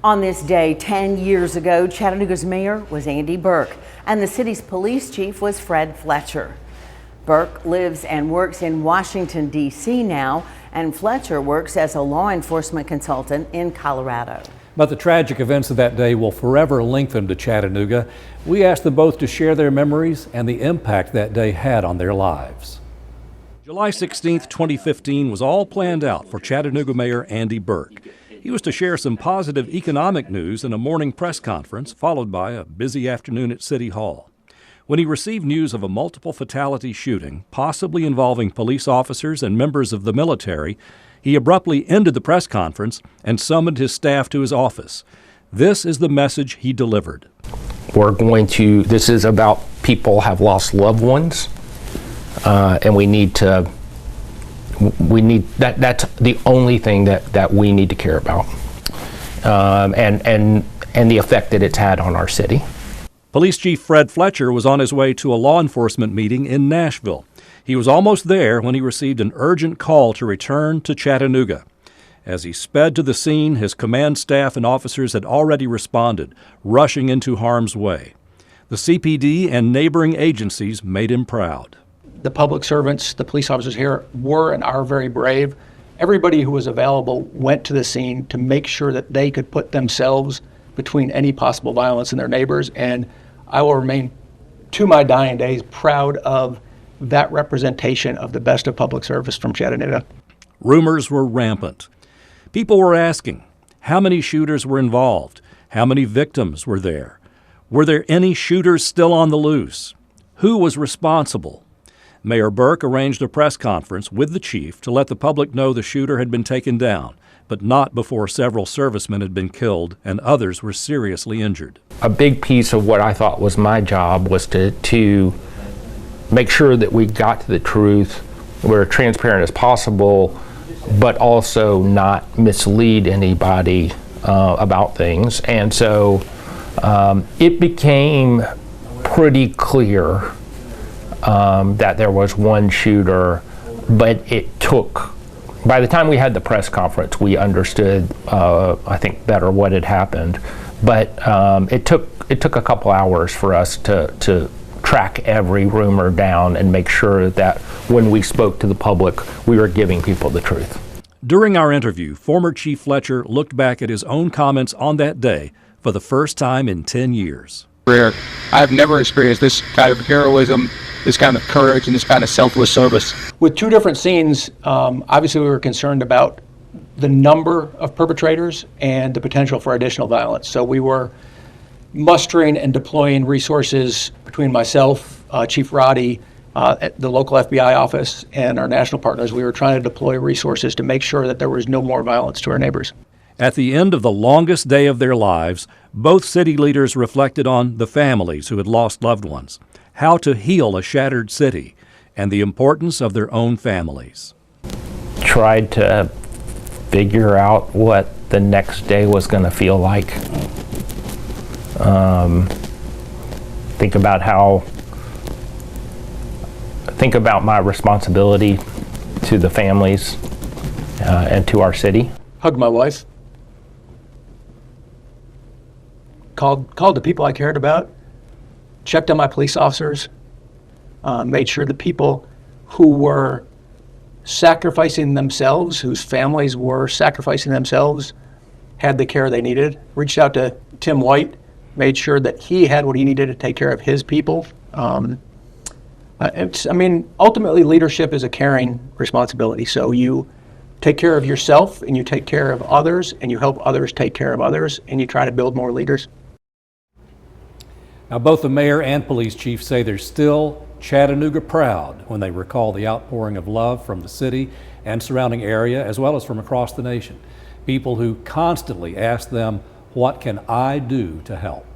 On this day 10 years ago, Chattanooga's mayor was Andy Berke and the city's police chief was Fletcher. Berke lives and works in Washington, D.C. now, and Fletcher works as a law enforcement consultant in Colorado. But the tragic events of that day will forever link them to Chattanooga. We asked them both to share their memories and the impact that day had on their lives. July 16th, 2015 was all planned out for Chattanooga Mayor Andy Berke. He was to share some positive economic news in a morning press conference, followed by a busy afternoon at City Hall. When he received news of a multiple fatality shooting, possibly involving police officers and members of the military, he abruptly ended the press conference and summoned his staff to his office. This is the message he delivered. This is about people have lost loved ones, and that's the only thing that we need to care about, and the effect that it's had on our city. Police Chief Fletcher was on his way to a law enforcement meeting in Nashville. He was almost there when he received an urgent call to return to Chattanooga. As he sped to the scene, his command staff and officers had already responded, rushing into harm's way. The CPD and neighboring agencies made him proud. The public servants, the police officers here were and are very brave. Everybody who was available went to the scene to make sure that they could put themselves between any possible violence and their neighbors. And I will remain, to my dying days, proud of that representation of the best of public service from Chattanooga. Rumors were rampant. People were asking, how many shooters were involved? How many victims were there? Were there any shooters still on the loose? Who was responsible? Mayor Berke arranged a press conference with the chief to let the public know the shooter had been taken down, but not before several servicemen had been killed and others were seriously injured. A big piece of what I thought was my job was to make sure that we got to the truth, we're transparent as possible, but also not mislead anybody about things. And so it became pretty clear that there was one shooter, but by the time we had the press conference, we understood, I think, better what had happened. But it took a couple hours for us to track every rumor down and make sure that when we spoke to the public, we were giving people the truth. During our interview, former Chief Fletcher looked back at his own comments on that day for the first time in 10 years. I've never experienced this kind of heroism, this kind of courage, and this kind of selfless service. With two different scenes, obviously we were concerned about the number of perpetrators and the potential for additional violence. So we were mustering and deploying resources between myself, Chief Roddy, at the local FBI office, and our national partners. We were trying to deploy resources to make sure that there was no more violence to our neighbors. At the end of the longest day of their lives, both city leaders reflected on the families who had lost loved ones, how to heal a shattered city, and the importance of their own families. Tried to figure out what the next day was going to feel like. Think about my responsibility to the families and to our city. Hugged my wife. Called the people I cared about. Checked on my police officers. Made sure the people who were sacrificing themselves, whose families were sacrificing themselves, had the care they needed. Reached out to Tim White. Made sure that he had what he needed to take care of his people. Ultimately, leadership is a caring responsibility. So you take care of yourself, and you take care of others, and you help others take care of others, and you try to build more leaders. Now, both the mayor and police chief say they're still Chattanooga proud when they recall the outpouring of love from the city and surrounding area, as well as from across the nation. People who constantly ask them, what can I do to help?